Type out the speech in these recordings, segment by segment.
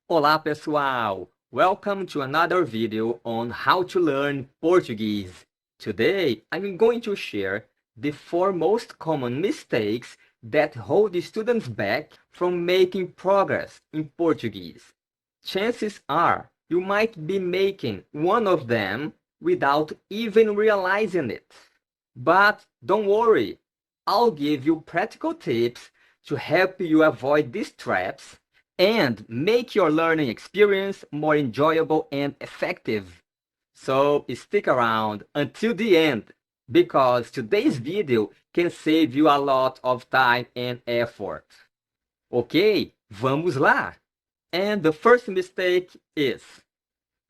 Olá, pessoal! Welcome to another video on how to learn Portuguese. Today, I'm going to share the 4 most common mistakes that hold students back from making progress in Portuguese. Chances are you might be making one of them without even realizing it. But don't worry, I'll give you practical tips to help you avoid these traps and make your learning experience more enjoyable and effective. So stick around until the end, because today's video can save you a lot of time and effort. Ok, vamos lá! And the first mistake is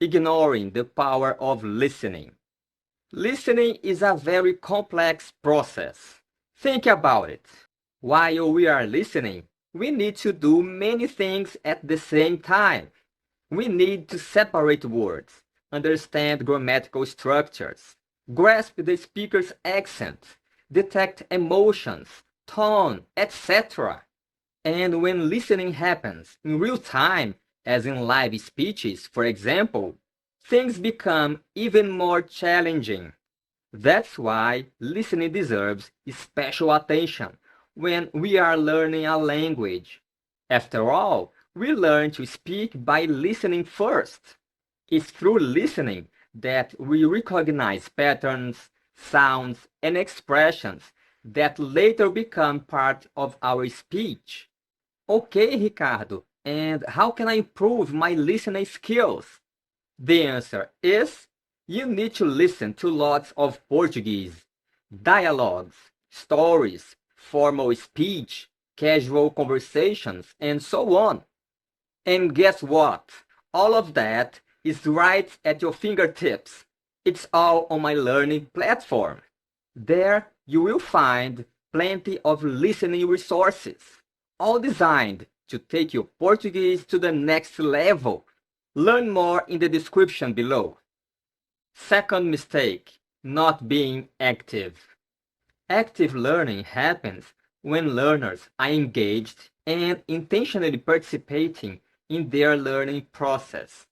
ignoring the power of listening. Listening is a very complex process. Think about it. While we are listening, we need to do many things at the same time. We need to separate words, understand grammatical structures, grasp the speaker's accent, detect emotions, tone, etc. And when listening happens in real time, as in live speeches, for example, things become even more challenging. That's why listening deserves special attention when we are learning a language. After all, we learn to speak by listening first. It's through listening that we recognize patterns, sounds, and expressions that later become part of our speech. Okay, Ricardo, and how can I improve my listening skills? The answer is you need to listen to lots of Portuguese, dialogues, stories, formal speech, casual conversations, and so on. And guess what? All of that is right at your fingertips. It's all on my learning platform. There you will find plenty of listening resources, all designed to take your Portuguese to the next level. Learn more in the description below. Second mistake, not being active. Active learning happens when learners are engaged and intentionally participating in their learning process.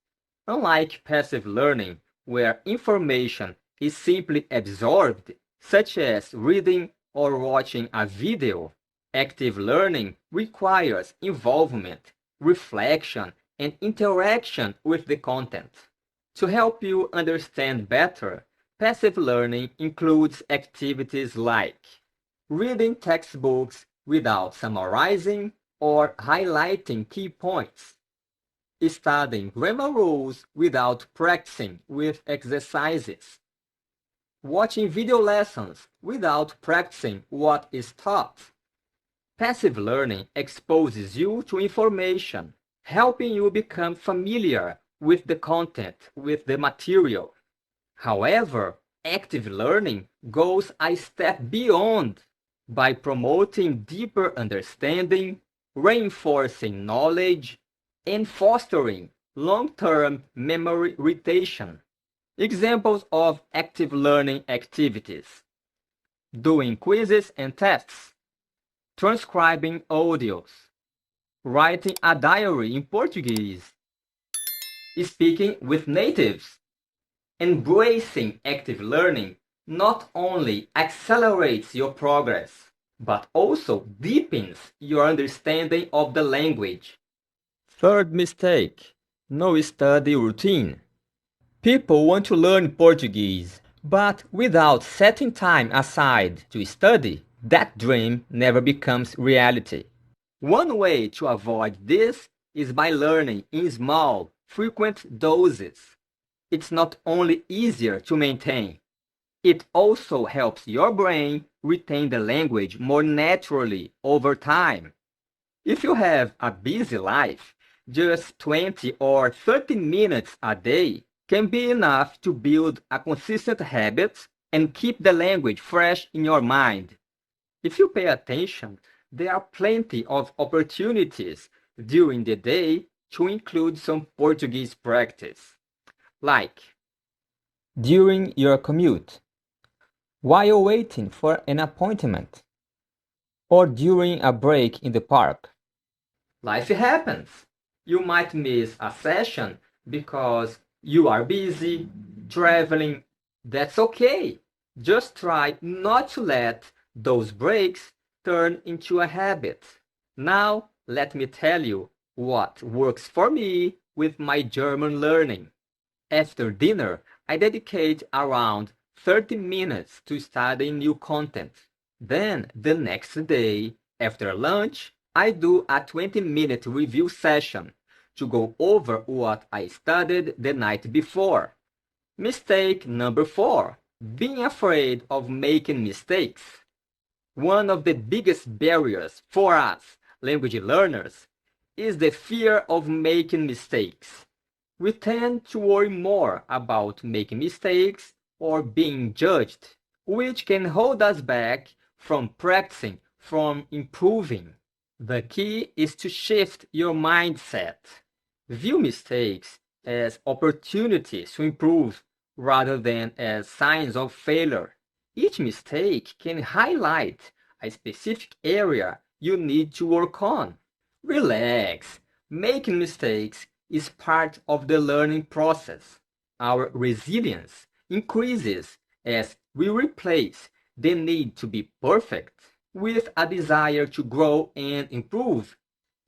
Unlike passive learning, where information is simply absorbed, such as reading or watching a video, active learning requires involvement, reflection, and interaction with the content. To help you understand better, passive learning includes activities like reading textbooks without summarizing or highlighting key points, studying grammar rules without practicing with exercises, watching video lessons without practicing what is taught. Passive learning exposes you to information, helping you become familiar with the content, with the material. However, active learning goes a step beyond by promoting deeper understanding, reinforcing knowledge, and fostering long-term memory retention. Examples of active learning activities: doing quizzes and tests, transcribing audios, writing a diary in Portuguese, speaking with natives. Embracing active learning not only accelerates your progress, but also deepens your understanding of the language. Third mistake, no study routine. People want to learn Portuguese, but without setting time aside to study, that dream never becomes reality. One way to avoid this is by learning in small, frequent doses. It's not only easier to maintain, it also helps your brain retain the language more naturally over time. If you have a busy life, just 20 or 30 minutes a day can be enough to build a consistent habit and keep the language fresh in your mind. If you pay attention, there are plenty of opportunities during the day to include some Portuguese practice, like during your commute, while waiting for an appointment, or during a break in the park. Life happens. You might miss a session because you are busy, traveling. That's okay. Just try not to let those breaks turn into a habit. Now, let me tell you what works for me with my German learning. After dinner, I dedicate around 30 minutes to studying new content. Then, the next day, after lunch, I do a 20-minute review session to go over what I studied the night before. Mistake number 4, being afraid of making mistakes. One of the biggest barriers for us language learners is the fear of making mistakes. We tend to worry more about making mistakes or being judged, which can hold us back from practicing, from improving. The key is to shift your mindset. View mistakes as opportunities to improve rather than as signs of failure. Each mistake can highlight a specific area you need to work on. Relax. Making mistakes is part of the learning process. Our resilience increases as we replace the need to be perfect with a desire to grow and improve.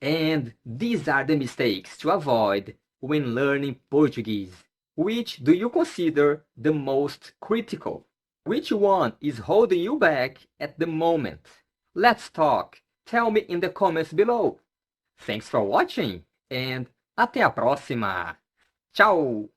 And these are the mistakes to avoid when learning Portuguese. Which do you consider the most critical? Which one is holding you back at the moment? Let's talk. Tell me in the comments below. Thanks for watching and até a próxima. Tchau!